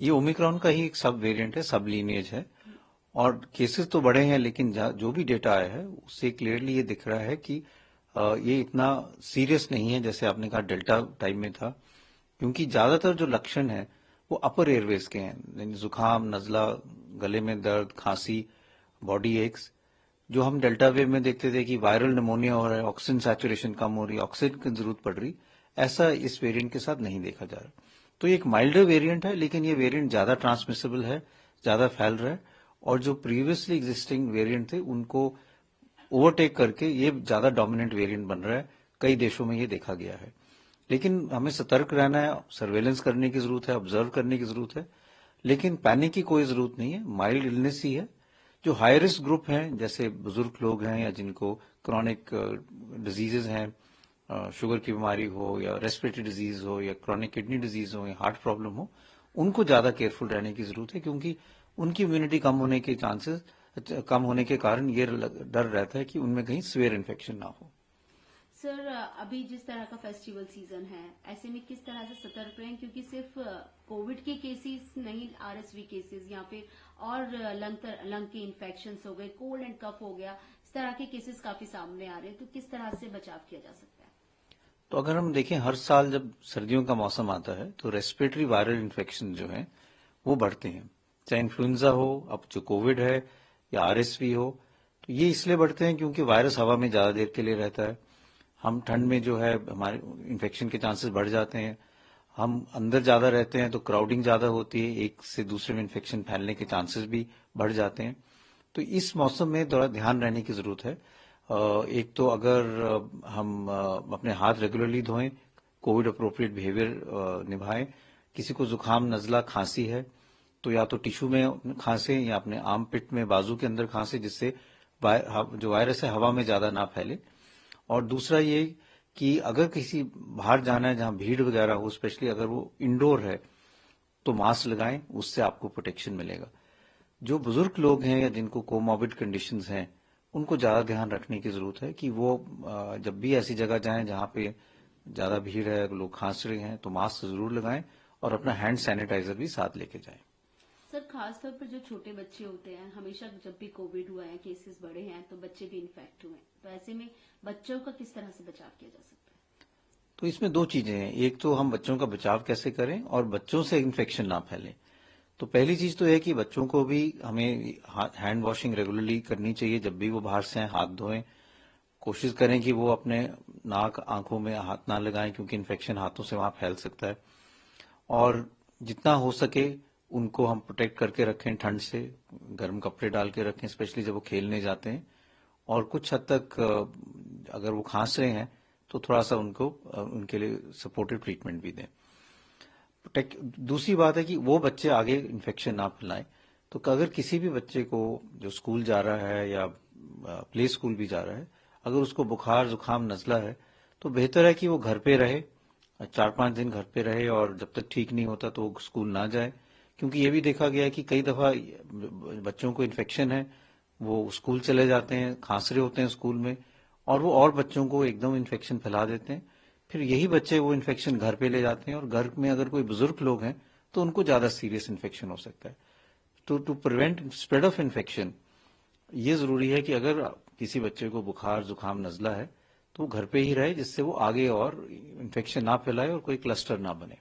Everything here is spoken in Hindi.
ये ओमिक्रॉन का ही एक सब वेरिएंट है, सब लीनिएज है, और केसेस तो बढ़े हैं, लेकिन जो भी डेटा आया है उससे क्लियरली ये दिख रहा है कि ये इतना सीरियस नहीं है जैसे आपने कहा डेल्टा टाइप में था, क्योंकि ज्यादातर जो लक्षण है वो अपर एयरवेज के हैं, यानी जुकाम, नजला, गले में दर्द, खांसी, बॉडी एक्स। जो हम डेल्टा वेव में देखते थे कि वायरल निमोनिया हो रहा है, ऑक्सीजन सैचुरेशन कम हो रही है, ऑक्सीजन की जरूरत पड़ रही, ऐसा इस वेरिएंट के साथ नहीं देखा जा रहा। तो ये एक माइल्डर वेरिएंट है, लेकिन ये वेरिएंट ज्यादा ट्रांसमिसिबल है, ज्यादा फैल रहा है, और जो प्रीवियसली एग्जिस्टिंग वेरिएंट थे उनको ओवरटेक करके ये ज्यादा डोमिनेंट वेरिएंट बन रहा है। कई देशों में ये देखा गया है, लेकिन हमें सतर्क रहना है, सर्वेलेंस करने की जरूरत है, ऑब्जर्व करने की जरूरत है, लेकिन पैनिक की कोई जरूरत नहीं है। माइल्ड इलनेस ही है। जो हाई रिस्क ग्रुप हैं, जैसे बुजुर्ग लोग हैं या जिनको क्रॉनिक डिजीजेज हैं, शुगर की बीमारी हो या रेस्पिरेटरी डिजीज हो या क्रॉनिक किडनी डिजीज हो या हार्ट प्रॉब्लम हो, उनको ज्यादा केयरफुल रहने की जरूरत है, क्योंकि उनकी इम्यूनिटी कम होने के चांसेस, कम होने के कारण ये डर रहता है कि उनमें कहीं सीवियर इन्फेक्शन ना हो। सर, अभी जिस तरह का फेस्टिवल सीजन है, ऐसे में किस तरह से सतर्क रहें, क्योंकि सिर्फ कोविड के केसेस नहीं, आरएसवी केसेस यहाँ पे और लंग के इन्फेक्शन हो गए, कोल्ड एंड कफ हो गया, इस तरह के केसेस काफी सामने आ रहे हैं, तो किस तरह से बचाव किया जा सकता है? तो अगर हम देखें, हर साल जब सर्दियों का मौसम आता है तो रेस्पिरेटरी वायरल इन्फेक्शन जो है वो बढ़ते हैं, चाहे इन्फ्लुएंजा हो, अब जो कोविड है, या आरएसवी हो। तो ये इसलिए बढ़ते हैं क्योंकि वायरस हवा में ज्यादा देर के लिए रहता है। हम ठंड में जो है हमारे इन्फेक्शन के चांसेस बढ़ जाते हैं। हम अंदर ज्यादा रहते हैं तो क्राउडिंग ज्यादा होती है, एक से दूसरे में इन्फेक्शन फैलने के चांसेस भी बढ़ जाते हैं। तो इस मौसम में थोड़ा ध्यान रहने की जरूरत है। एक तो अगर हम अपने हाथ रेगुलरली धोएं, कोविड अप्रोप्रिएट बिहेवियर निभाएं। किसी को जुकाम, नजला, खांसी है तो या तो टिश्यू में खांसे या अपने आर्म पिट में, बाजू के अंदर खांसे, जिससे जो वायरस है हवा में ज्यादा ना फैले। और दूसरा ये कि अगर किसी बाहर जाना है जहां भीड़ वगैरह हो, स्पेशली अगर वो इंडोर है, तो मास्क लगाएं, उससे आपको प्रोटेक्शन मिलेगा। जो बुजुर्ग लोग हैं या जिनको कोमॉर्बिड कंडीशंस हैं, उनको ज्यादा ध्यान रखने की जरूरत है कि वो जब भी ऐसी जगह जाएं जहां पे ज्यादा भीड़ है, लोग खांस रहे हैं, तो मास्क जरूर लगाएं और अपना हैंड सैनिटाइजर भी साथ लेके जाएं। सर, खासतौर पर जो छोटे बच्चे होते हैं, हमेशा जब भी कोविड हुआ है, केसेस बढ़े हैं, तो बच्चे भी इन्फेक्ट हुए हैं, तो ऐसे में बच्चों का किस तरह से बचाव किया जा सकता है? तो इसमें दो चीजें हैं, एक तो हम बच्चों का बचाव कैसे करें और बच्चों से इन्फेक्शन ना फैले। तो पहली चीज तो है कि बच्चों को भी हमें हैंड वॉशिंग रेगुलरली करनी चाहिए। जब भी वो बाहर से आए, हाथ धोएं। कोशिश करें कि वो अपने नाक, आंखों में हाथ ना लगाएं, क्योंकि इन्फेक्शन हाथों से वहां फैल सकता है। और जितना हो सके उनको हम प्रोटेक्ट करके रखें ठंड से, गर्म कपड़े डाल के रखें, स्पेशली जब वो खेलने जाते हैं। और कुछ हद तक अगर वो खांस रहे हैं तो थोड़ा सा उनको उनके लिए सपोर्टिव ट्रीटमेंट भी दें। दूसरी बात है कि वो बच्चे आगे इन्फेक्शन ना फैलाएं। तो अगर किसी भी बच्चे को जो स्कूल जा रहा है या प्ले स्कूल भी जा रहा है, अगर उसको बुखार, जुकाम, नजला है, तो बेहतर है कि वो घर पे रहे, 4-5 दिन घर पे रहे, और जब तक ठीक नहीं होता तो वो स्कूल ना जाए। क्योंकि ये भी देखा गया है कि कई दफा बच्चों को इन्फेक्शन है, वो स्कूल चले जाते हैं, खांस रहे होते हैं स्कूल में, और वो और बच्चों को एकदम इन्फेक्शन फैला देते हैं। फिर यही बच्चे वो इन्फेक्शन घर पे ले जाते हैं, और घर में अगर कोई बुजुर्ग लोग हैं तो उनको ज्यादा सीरियस इन्फेक्शन हो सकता है। तो to prevent spread of infection, ये जरूरी है कि अगर किसी बच्चे को बुखार, जुकाम, नजला है तो वो घर पे ही रहे, जिससे वो आगे और इन्फेक्शन ना फैलाए और कोई क्लस्टर ना बने।